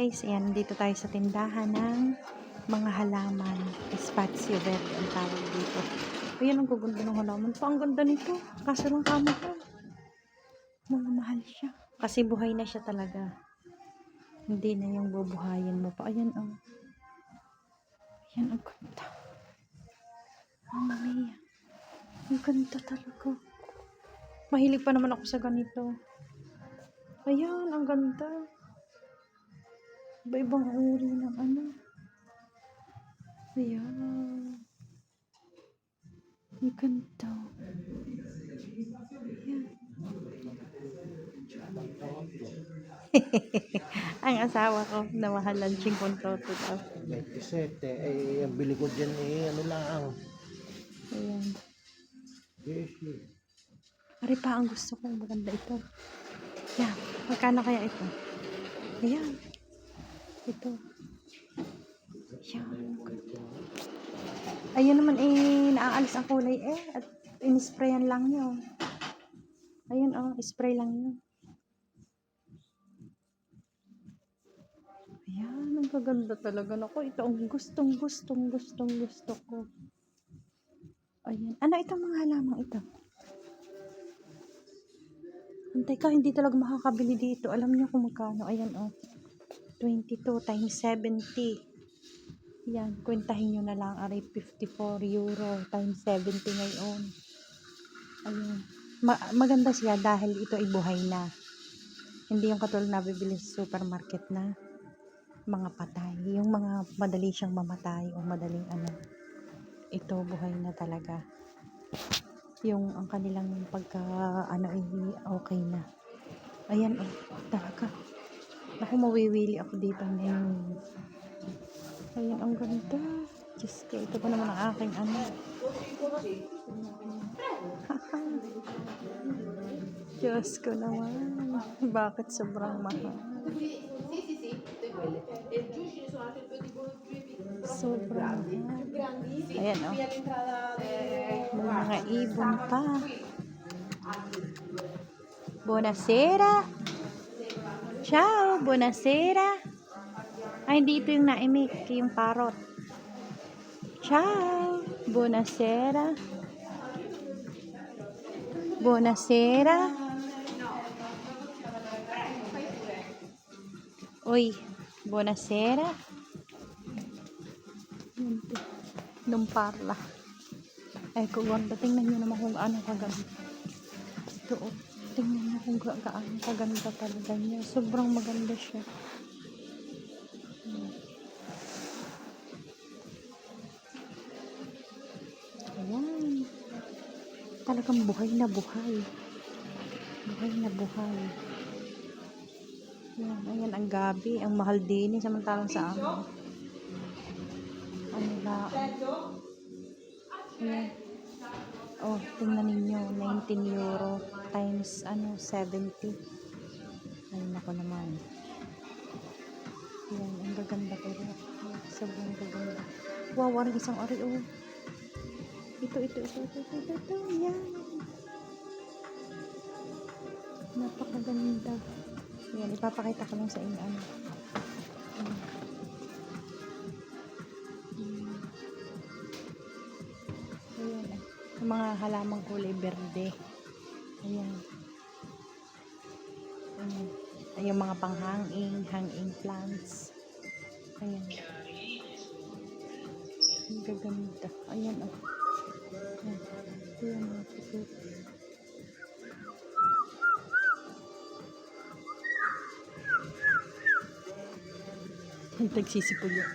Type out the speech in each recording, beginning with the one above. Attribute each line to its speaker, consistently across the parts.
Speaker 1: guys, ayan, dito tayo sa tindahan ng mga halaman. Espazio verde ang tawag dito. Ayan, ang gaganda ng halaman pa. Ang ganda nito. Kaso lang kamo ko. Mga mahal siya. Kasi buhay na siya talaga. Hindi na yung bubuhayin mo pa. Ayan, oh. Ayan, ang ganda. Mamma mia. Ang ganda talaga. Mahilig pa naman ako sa ganito. Ayan, ang ganda. Iba-ibang uri ng ano. Ayan. Ang ganda. Ayan. Ang asawa ko, namahalan 50 daw.
Speaker 2: 27. Eh, ang bili ko dyan eh, ano lang.
Speaker 1: Ayan.
Speaker 2: Yes.
Speaker 1: Ari pa, ang gusto ko. Maganda ito. Ayan. Magkano kaya ito? Ayan. Ito. Ayan. Ayun naman eh, naaalis ang kulay eh. At in-sprayan lang yun. Ayun oh, spray lang yun. Ayan, ang kaganda talaga. Naku, ito ang gusto ko. Ayan. Ano itong mga halamang ito? Antay ka, hindi talaga makakabili dito. Alam niyo kung magkano. Ayan oh. 22 times 70. Yan, kwentahin nyo na lang. Aray, 54 euro times 70 ngayon. Ayun. Maganda siya dahil ito ay buhay na. Hindi yung katulad na bibili sa supermarket na mga patay. Yung mga madali siyang mamatay o madaling ano. Ito buhay na talaga. Yung ang kanilang pagka ano ay okay na. Ayan oh, talaga. Ako mawiwili ako dito ngayon. Ayan, ang ganda. Diyos ko, ito pa naman ang aking ano. Diyos ko naman. Bakit sobrang mahal? Sobrang mahal. Ayan o. May mga ibon pa. Buonasera. Ciao, buonasera. Ay, hindi ito yung naimik, yung parrot. Ciao, buonasera. Buonasera. Uy, buonasera. Nung parla. Ay, kung ganda, tingnan nyo naman kung ano kaganda. Ito, oh, tingnan nyo kung gaano kaganda talaga niya. Sobrang maganda siya. Ayan. Talagang buhay na buhay. Buhay na buhay. Ayan, ayan ang gabi. Ang mahal din. Samantalang sa amin. Ano lang. Ayan. Oh, tingnan ninyo. 19 euro times ano 70. Ay, nako naman. Ayan, ang gaganda pero. Sobrang gaganda. Wow, ang isang ari oh. Ito. Yan. Napakaganda. Yan, ipapakita ko lang sa inyo. Ano. Ayan. Yung mga halamang kulay berde. Ayan. Ayan. Ay, yung mga hanging plants. Ayan. Ang gaganda. Ayan, oh. Ayan. Ayan, mga pusit. Ang tagsisipol yun.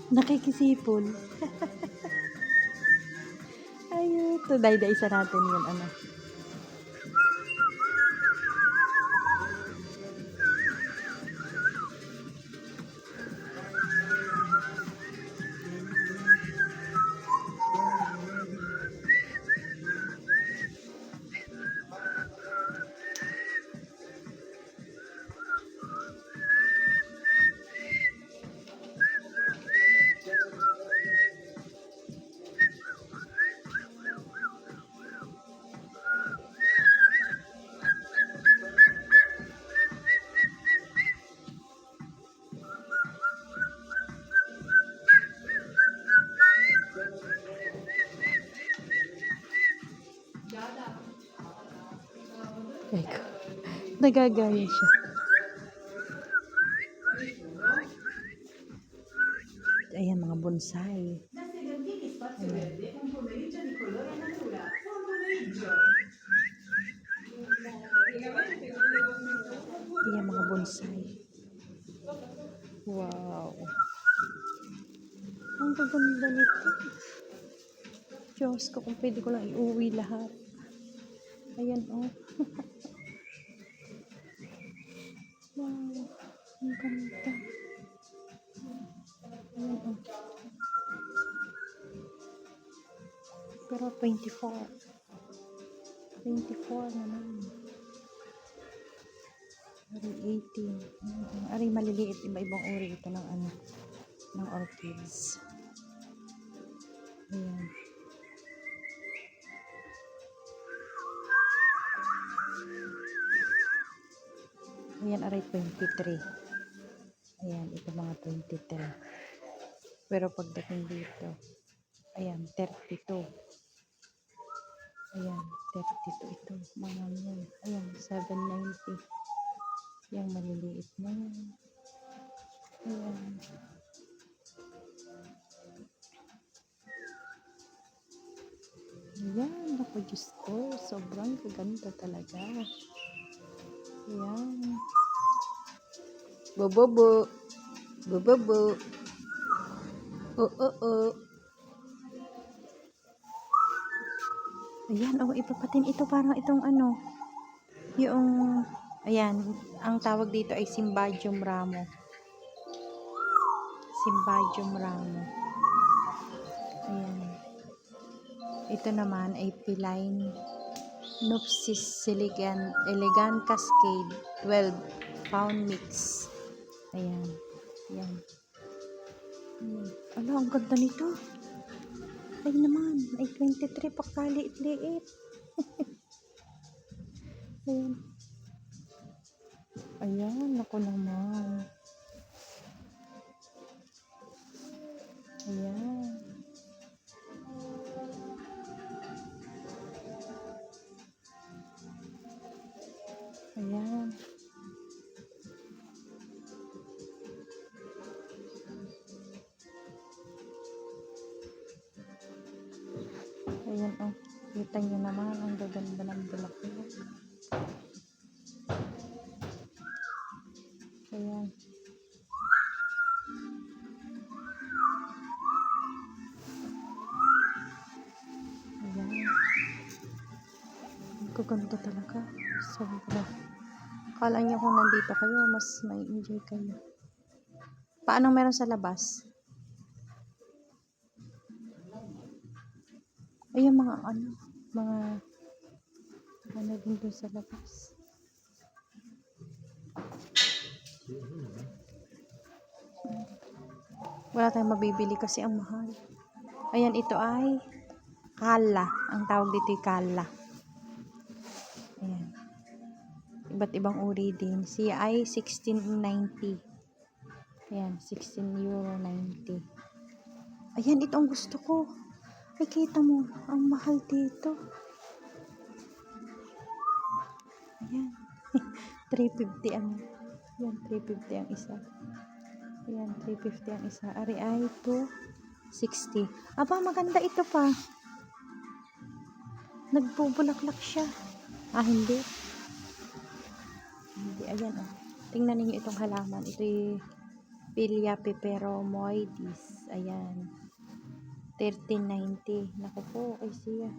Speaker 1: Nakikisipol. Ayun. Ito, day-isa natin yun. Ano. nagagaya siya. Ayan, mga bonsai. Ayan. Ayan, mga bonsai. Wow. Ang gaganda nito. Diyos ko, kung pwede ko lang iuwi lahat. Ayan, oh. Wow. Ang ganda. Ayan, oh. Pero 24. 24 naman. Ari 18. Ari maliliit. Iba-ibang uri ito ng ano. Ng orchids. Ayan. Ayan, aray 23. Ayan, ito mga 23. Pero pagdating dito, ayan, 32. Ayan, 32 ito. Mga yan. Ayan, 790. Yung maliliit na yan. Ayan. Ayan, ako Diyos ko. Sobrang kaganda talaga. Ayan. Bobobo. Bobobo. Oh. Ayan, oh, ipapatin ito parang itong ano, yung, ayan, ang tawag dito ay Cymbidium ramo. Cymbidium ramo. Ayan. Ito naman ay Feline Nupsis Elegant Cascade 12 pound mix. Ayan. Ayan. Ala, ang ganda nito. Ay naman, ay 23 pakaliit-liit. Ayan. Ayan, ako naman. Ayan. Ayan. Ayan, oh. Kita nyo naman, ang gaganda ng bulaklak. Ayan. Ayan. Ang gaganda talaga. Sobra. Kala nyo kung nandito kayo, mas may enjoy kayo. Paano meron sa labas? Ayun, mga ano din doon sa labas. Wala tayong mabibili kasi ang mahal. Ayan, ito ay kala. Ang tawag dito ay kala. Ayan. Iba't ibang uri din. Siya ay 16.90. Ayan, 16 euro 90. Ayan, ito ang gusto ko. Ay, kita mo, ang mahal dito. Ayan. 350 ang, ayan, 350 ang isa. Ayan, 350 ang isa. Ari ay 260. Aba, maganda ito pa. Nagbubulaklak siya. Ah, hindi. Hindi, ayan, oh. Tingnan niyo itong halaman. Ito yung Pilia peperomoides. Ayan. 13.90. Naku po, ay siya.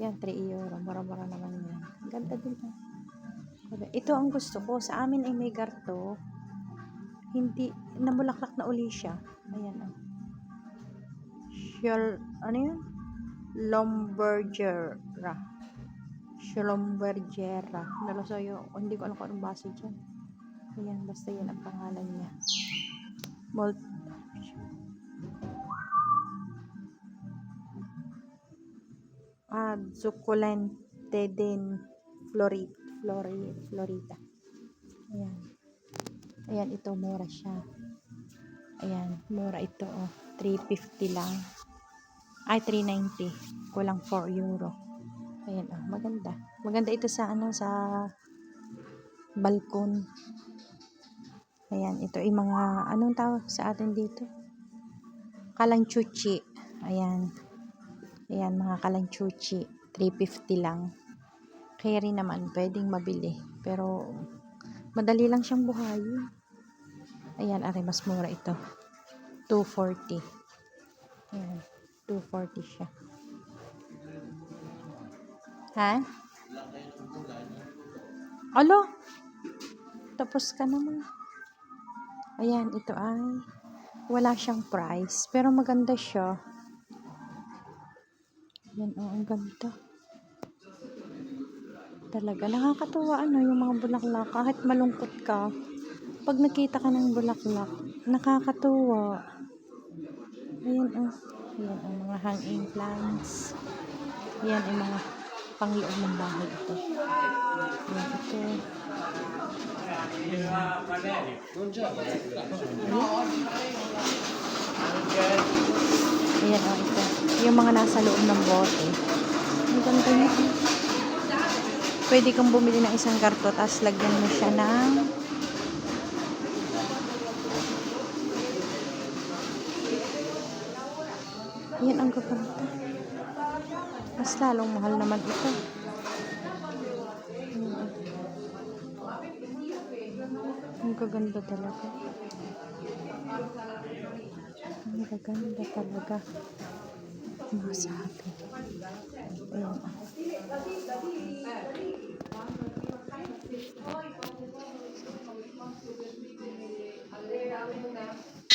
Speaker 1: Yan, 3 euro. Mura-mura naman yan. Ganda din. Ito ang gusto ko. Sa amin ay may garto. Hindi, namulaklak na uli siya. Ayan, oh. Ano yun? Lombergera. Schlumbergera. Nalasayo. Hindi ko alam kung anong base dyan. Ayan, basta yan ang pangalan niya. Succulente din Florida. Ayan. Ayan, ito mura siya. Ayan, mura ito, oh. 350 lang. Ay, 390. Kulang 4 euro. Ayan, oh, maganda. Maganda ito sa ano, sa balkon. Ayan, ito ay mga, anong tawag sa atin dito? Kalanchuchi. Ayan. Ayan, mga kalanchuchi. 350 lang. Carry naman, pwedeng mabili. Pero, madali lang siyang buhayin. Ayan, are, mas mura ito. 240. Ayan, 240 siya. Ha? Alo? Tapos ka naman. Ayan, ito ay wala siyang price, pero maganda siya. Ayan, oh, ang ganda. Talaga, nakakatuwa yung mga bulaklak. Kahit malungkot ka, pag nakita ka ng bulaklak, nakakatuwa. Ayan, oh. Ayan, ang mga hanging plants. Ayan, ang mga pangloob ng bahay ito. Ayan, ito. Ayan, oh, ito. Yung mga nasa loob ng bote. Ang ganda niya. Pwede kang bumili ng isang karto, tapos lagyan mo siya ng ayan, ang gaganda. Mas lalong mahal naman ito. Ang gaganda talaga. Ang gaganda talaga. Masabi. Ayan.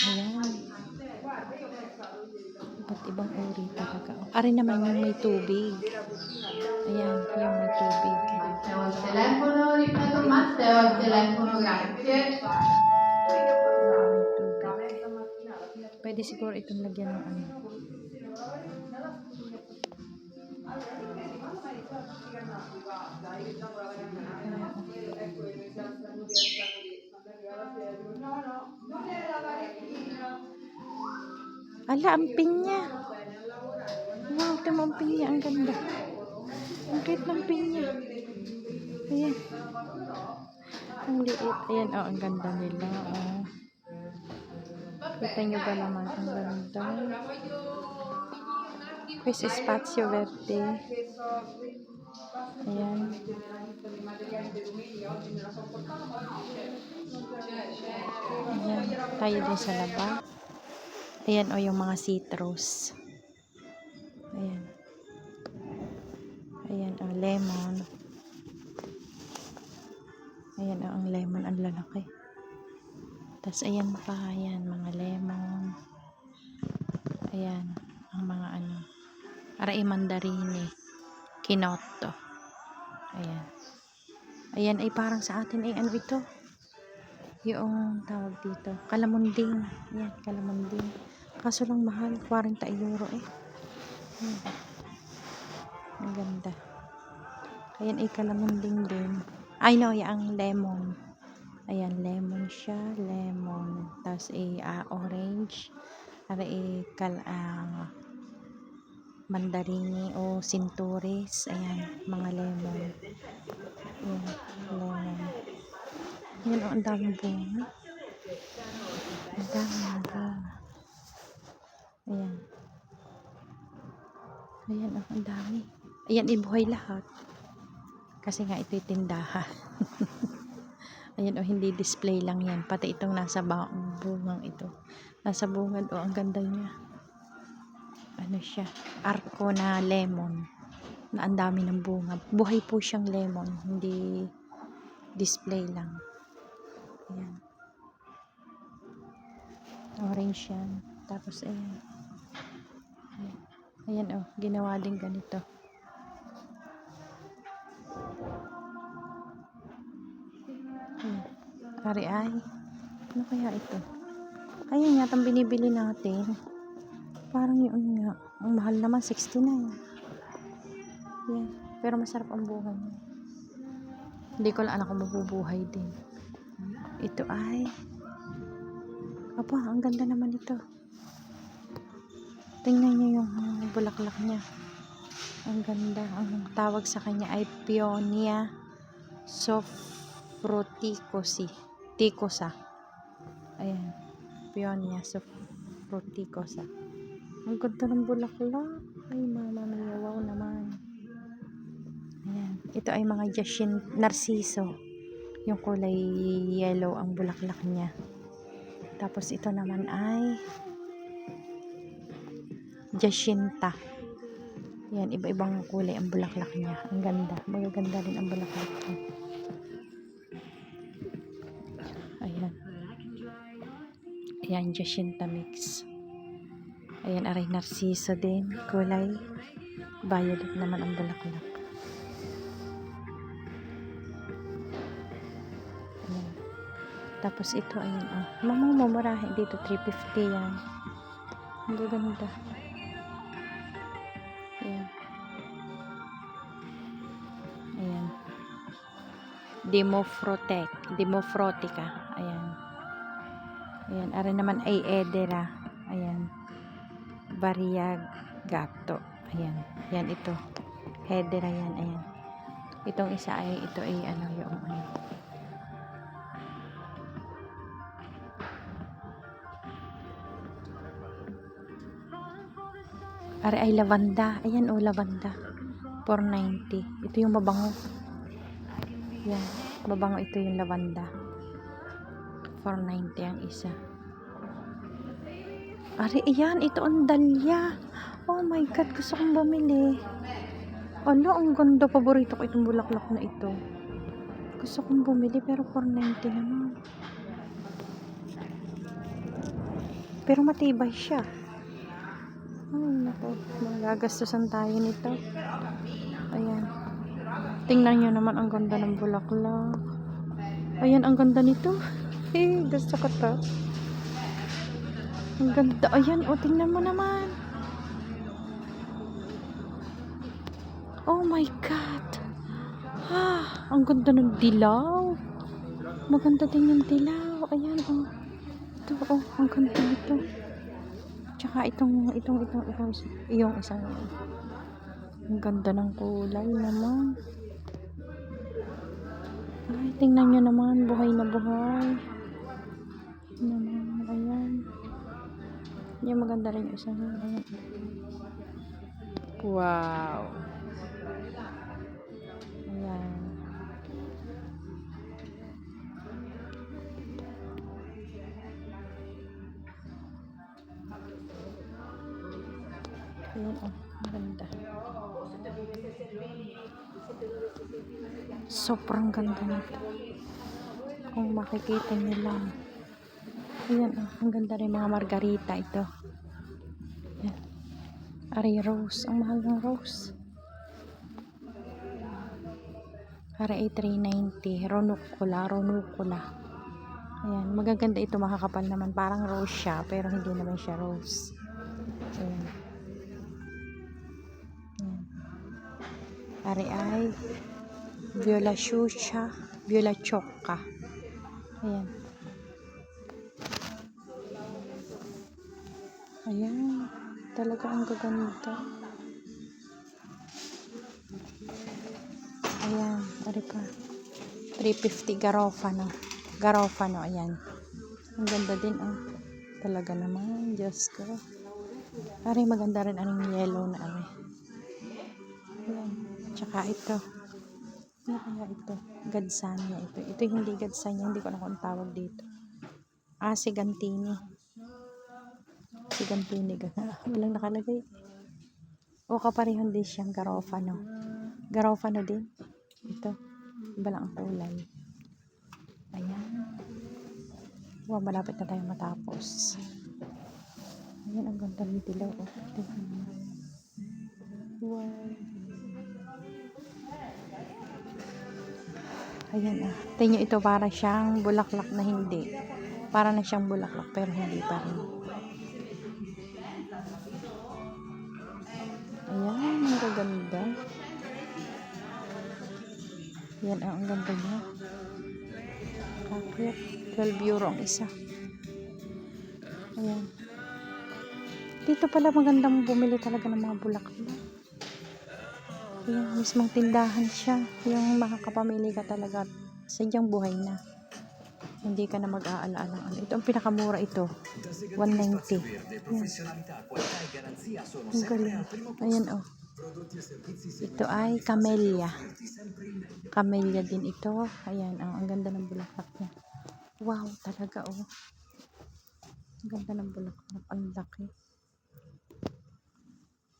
Speaker 1: Ayan. Iba't ibang uri talaga. Ari naman yung may tubig. Ayan, yung may tubig.
Speaker 3: Ho il telefono ripeto Matteo, il telefono grazie.
Speaker 1: May tubig. Pwede siguro itong lagyan ng ano. Ala, ang pinya. Wow, ito ang pinya. Ang ganda. Ang cute ng pinya. Ayan. Ang liit. Ayan, oh, ang ganda nila. Oh. Kita nyo ba naman? Ang ganda. Questo spazio verde. Ayan. Ayan. Tayo din sa labas. Ayan, o, yung mga citrus. Ayan. Ayan, o, lemon. Ayan, o, ang lemon. Ang lalaki. Tapos, ayan pa. Ayan, mga lemon. Ayan, ang mga ano. Aray, mandarine. Kinoto. Ayan. Ayan, ay parang sa atin ay ano ito. Yung tawag dito. Kalamunding. Ayan, kalamunding. Kaso lang mahal. 40 euro eh. Ayan. Ang ganda. Ayan, ay kalamunding din. Ay, no, yung lemon. Ayan, lemon siya. Lemon. Tapos orange. Aray, mandarini o sinturis. Ayan, mga lemon. Ayan, lemon. Ayan, oh, ang daming bunga. Ang daming bunga. Ayan. Ayan, oh, ang dami. Ayan, ibuhay lahat. Kasi nga ito'y tindahan. Ayan, oh, hindi display lang yan. Pati itong nasa bungang ito. Nasa bungad, oh, ang ganda niya. Ano siya? Arco na lemon. Na ang dami ng bunga. Buhay po siyang lemon. Hindi display lang. Ayan. Orange yan. Tapos, ayan. Ayan, oh. Ginawa din ganito. Ayan. Pare ay. Ano kaya ito? Ayan nga, itong binibili natin. Parang yun nga. Ang mahal naman, 69. Ayan. Pero masarap ang buhay niya. Hindi ko lang alam kung mabubuhay din. Ito ay apa, ang ganda naman ito. Tingnan niyo yung bulaklak niya. Ang ganda. Ang tawag sa kanya ay Peonia fruticosa. Ayan. Peonia fruticosa. Ang ganda ng bulaklak. Ay, mama mia, wow naman. Ayan. Ito ay mga narciso. Yung kulay yellow ang bulaklak niya. Tapos ito naman ay jacinta. Yan, iba-ibang kulay ang bulaklak niya. Ang ganda. Magaganda rin ang bulaklak niya. Ayan. Ayan, jacinta mix. Ayan, aray narciso din. Kulay violet naman ang bulaklak. Ayan. Tapos ito, ayan. Mamumurahin dito. 350 yan. Ang ganda. Ayan. Ayan. Demofrotica. Ayan. Ayan. Ari naman ay edera. Ayan. Variagato. Ayan. Ayan ito. Hedera yan. Ayan. Itong isa ay, ito ay ano yung ano. Ari ay lavanda. Ayan o, lavanda. 490. Ito yung mabango. Yan. Mabango ito yung lavanda. 490 ang isa. Ari, ayan. Ito ang dahlia. Oh my God. Gusto kong bumili. Ala, ang ganda. Paborito ko itong bulaklak na ito. Gusto kong bumili pero 490 naman. Pero matibay siya. Ay, naku. Magagastusan tayo nito. Ayan. Tingnan nyo naman ang ganda ng bulaklak. Ayan, ang ganda nito. Gusto ko to. Ang ganda. Ayan, o, tingnan mo naman. Oh my God. Ang ganda ng dilaw. Maganda din yung dilaw. Ayan, o. Ito, o. Ang ganda nito. Tsaka itong yung isang ang ganda ng kulay naman. Ay, tingnan nyo naman, buhay na buhay naman. Ayan, yung maganda rin yung isang ayan. Wow. Ayan. Ayan, oh, ganda. Sobrang ganda nito. Kung makikita nyo lang. Ayan, oh, ang ganda rin mga margarita ito. Ayan. Ari rose. Ang mahal ng rose. Ari ay 390. Ronukula. Ayan, magaganda ito, makakapal naman. Parang rose siya, pero hindi naman siya rose. Ayan. Ari ay Viola Choca. Ayan. Ayan. Talaga ang gaganda. Ayan. Ari pa. 350 Garofano. Ayan. Ang ganda din, oh. Talaga naman. Diyos ko. Ari, maganda rin ang yellow na ari. Ayan. Tsaka ito. Ano kaya ito? Gadsanya ito. Ito hindi gadsanya. Hindi ko na kung tawag dito. Sigantini. Walang nakalagay. O, kaparehon din siyang Garofano. Garofano din. Ito. Iba lang ang kulay. Ayan. Wow, malapit na tayo matapos. Ayan, ang ganda ng dilaw. Wow. Ayan, tingnan ito, para siyang bulaklak na hindi. Para na siyang bulaklak pero hindi pa rin. Ayan, ang gaganda. Ayan, ang ganda niya. Kakit. 12 euro ang isa. Ayan. Dito pala magandang bumili talaga ng mga bulaklak. Ayan, mismong tindahan siya. Yung makakapamili ka talaga Sadyang buhay na. Hindi ka na mag-aalaala. Ito ang pinakamura ito. 190. Yan. Ang galing. Ayan oh. Ito ay camellia. Camellia din ito. Ayan oh. Ang ganda ng bulaklak niya. Wow, talaga oh. Ang ganda ng bulaklak. Ang laki.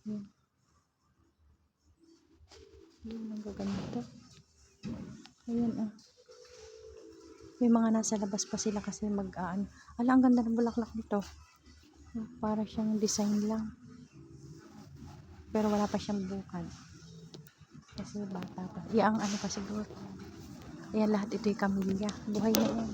Speaker 1: Ayan. Ayan, ang gaganda. Ayan oh. May mga nasa labas pa sila kasi mag-aan. Ala, ang ganda ng bulaklak nito. Para siyang design lang. Pero wala pa siyang bukad. Kasi bata pa. Ang ano pa siguro. Ayan, lahat ito yung camellia. Buhay na yan.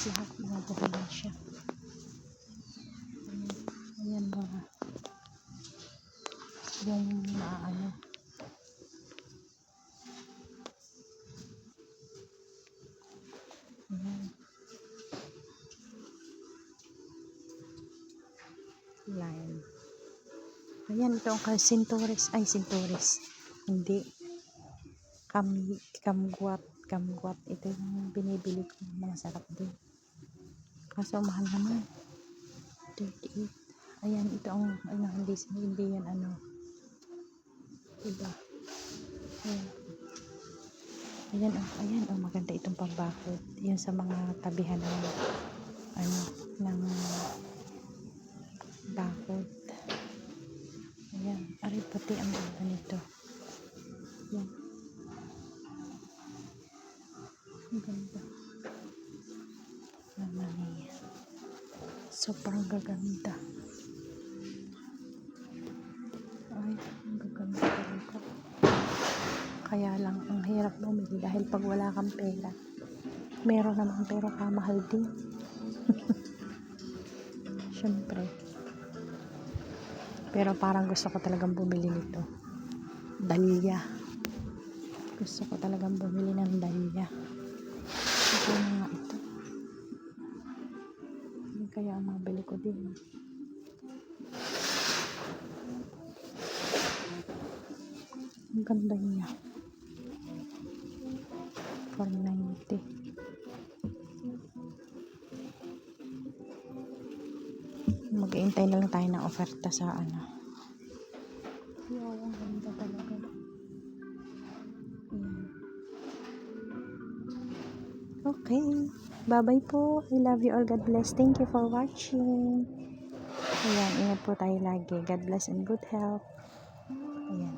Speaker 1: Lahat mga buhay na siya. Ayan mga. Yung ano. Ayan. Line. Ayan, ito ang Centaurus. Ay, Centaurus. Hindi. Kamguat. Ito yung binibili ko. Masarap din. Kaso mahal naman. 38. Ayan, ito ang ano, hindi yan ano. Iba. Ayan. Ayan, maganda itong pambakod. Yan sa mga tabihan ng ano, ng bakod. Ayan, aray pati ang ganda nito. Ayan. Ang ganda. Naman niya. Sobrang gaganda. Ay, ang gaganda talaga. Kaya lang, ang hirap bumili dahil pag wala kang pera, meron naman pero kamahal din. Siyempre. Pero parang gusto ko talagang bumili nito. Dahlia. Gusto ko talagang bumili ng dahlia. Ito na nga ito. Kaya ang mabili ko din. Ang ganda niya. 490. Mag-iintay na lang tayo ng oferta sa ano. Wow, ang ganda talaga. Ayan. Okay. Bye-bye po. I love you all. God bless. Thank you for watching. Ayan, ingat po tayo lagi. God bless and good health. Ayan.